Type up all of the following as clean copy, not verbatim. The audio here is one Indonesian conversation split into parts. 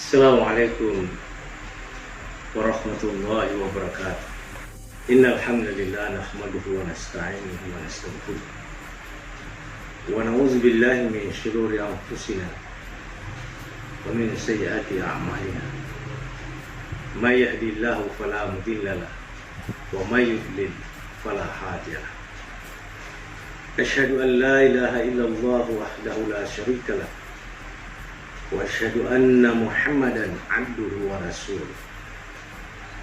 Assalamualaikum warahmatullahi wabarakatuh. Innal hamdalillah nahmaduhu wa nasta'inuhu wa nastaghfiruh. Wa na'udzu billahi min shururi anfusina wa min sayyiati a'malina. May yahdihillahu fala mudilla lahu wa may yudlil fala hadiya lahu. Asyhadu an la ilaha illallah wahdahu la syarika lahu wa asyhadu anna Muhammadan abduhu wa rasuluh.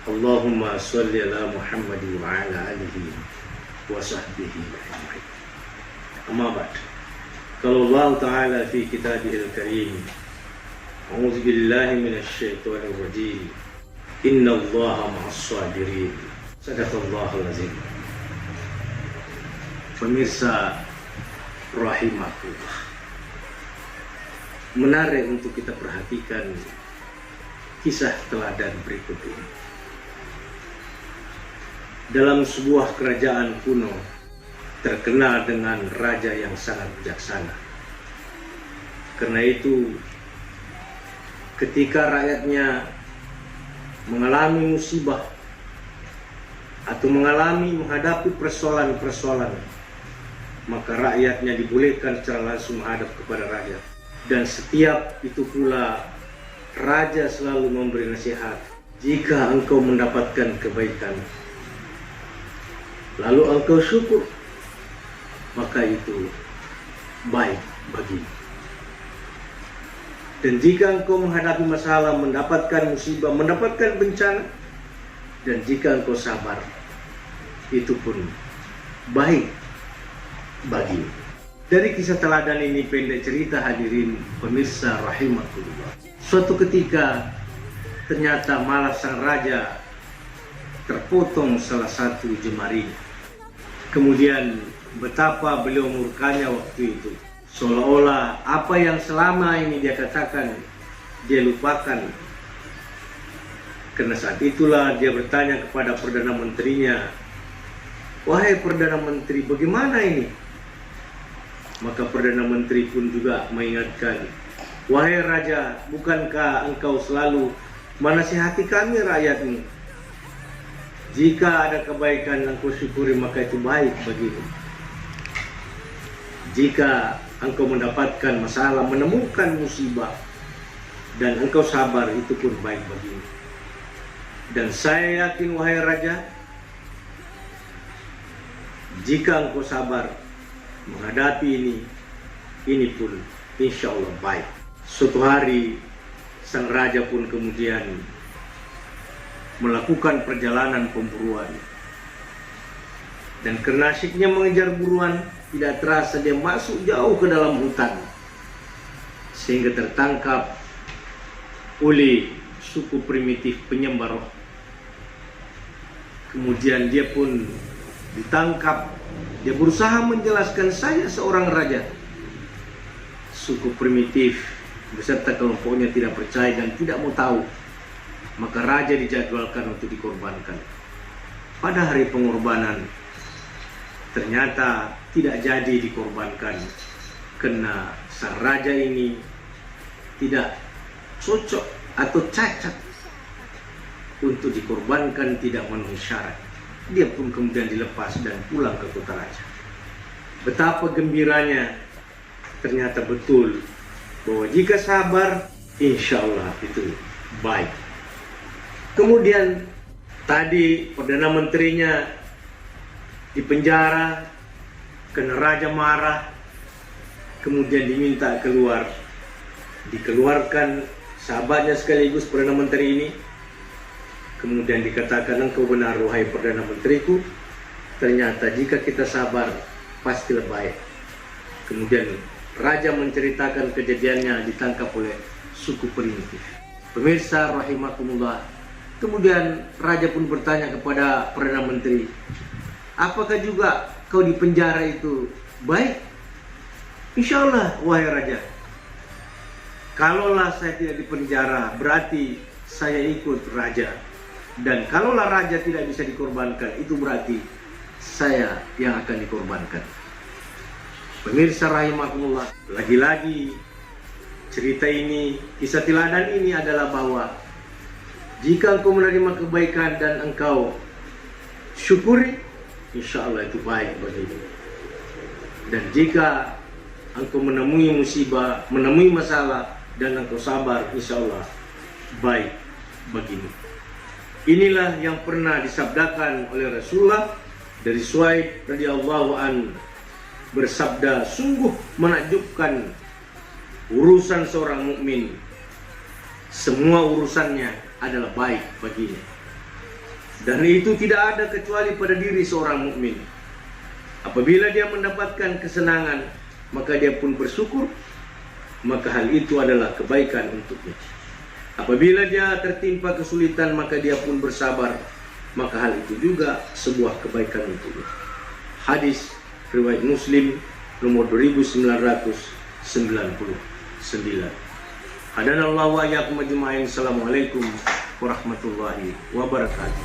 Allahumma sholli ala Muhammad wa ala alihi wa sahbihi ajma'in. Amma ba'd. Qala Allah Ta'ala fi kitabihil karim. A'udzu billahi minasy syaithanir rajim. Innallaha ma'as sabirin. Shadaqallahul azim. Pemirsa rahimakumullah, menarik untuk kita perhatikan kisah teladan berikut ini. Dalam sebuah kerajaan kuno terkenal dengan raja yang sangat bijaksana. Karena itu, ketika rakyatnya mengalami musibah atau menghadapi persoalan-persoalan, maka rakyatnya dibolehkan secara langsung menghadap kepada raja. Dan setiap itu pula raja selalu memberi nasihat, jika engkau mendapatkan kebaikan lalu engkau syukur, maka itu baik bagimu. Dan jika engkau menghadapi masalah, mendapatkan musibah, mendapatkan bencana, dan jika engkau sabar, itu pun baik bagimu. Dari kisah teladan ini, pendek cerita hadirin pemirsa rahimakumullah, suatu ketika ternyata malah sang raja terpotong salah satu jemarinya. Kemudian betapa beliau murkanya waktu itu, seolah-olah apa yang selama ini dia katakan dia lupakan. Karena saat itulah dia bertanya kepada Perdana Menterinya, "Wahai Perdana Menteri, bagaimana ini?" Maka Perdana Menteri pun juga mengingatkan, "Wahai Raja, bukankah engkau selalu menasihati kami rakyatmu? Jika ada kebaikan engkau syukuri, maka itu baik bagimu. Jika engkau mendapatkan masalah, menemukan musibah, dan engkau sabar, itu pun baik bagimu. Dan saya yakin, wahai Raja, jika engkau sabar menghadapi ini pun insya Allah baik." Suatu hari sang raja pun kemudian melakukan perjalanan pemburuan, dan karena asyiknya mengejar buruan, tidak terasa dia masuk jauh ke dalam hutan, sehingga tertangkap oleh suku primitif penyembah roh. Kemudian dia pun ditangkap. Dia berusaha menjelaskan, "Saya seorang raja." Suku primitif beserta kelompoknya tidak percaya dan tidak mau tahu. Maka raja dijadwalkan untuk dikorbankan. Pada hari pengorbanan, ternyata tidak jadi dikorbankan, karena sang raja ini tidak cocok atau cacat untuk dikorbankan, tidak memenuhi syarat. Dia pun kemudian dilepas dan pulang ke kota raja. Betapa gembiranya, ternyata betul bahwa jika sabar, insya Allah itu baik. Kemudian tadi Perdana Menterinya dipenjara karena raja marah, kemudian diminta keluar. Dikeluarkan sahabatnya sekaligus Perdana Menteri ini. Kemudian dikatakan, "Engkau benar, wahai Perdana Menteriku, ternyata jika kita sabar pastilah baik." Kemudian raja menceritakan kejadiannya ditangkap oleh suku primitif. Pemirsa rahimakumullah, kemudian raja pun bertanya kepada Perdana Menteri, "Apakah juga kau di penjara itu baik?" "Insya Allah, wahai Raja. Kalaulah saya tidak di penjara, berarti saya ikut Raja. Dan kalaulah Raja tidak bisa dikorbankan, itu berarti saya yang akan dikorbankan." Pemirsa rahimakumullah, lagi-lagi cerita ini, kisah teladan ini adalah bahwa jika engkau menerima kebaikan dan engkau syukuri, insya Allah itu baik bagimu. Dan jika engkau menemui musibah, menemui masalah, dan engkau sabar, insya Allah baik bagimu. Inilah yang pernah disabdakan oleh Rasulullah dari Suhaib radhiyallahu an, bersabda, sungguh menakjubkan urusan seorang mukmin, semua urusannya adalah baik baginya, dan itu tidak ada kecuali pada diri seorang mukmin. Apabila dia mendapatkan kesenangan, maka dia pun bersyukur, maka hal itu adalah kebaikan untuknya. Apabila dia tertimpa kesulitan, maka dia pun bersabar, maka hal itu juga sebuah kebaikan untuknya. Hadis riwayat Muslim nomor 2999. Hadanallahu wa iyyakum ajma'in. Assalamualaikum warahmatullahi wabarakatuh.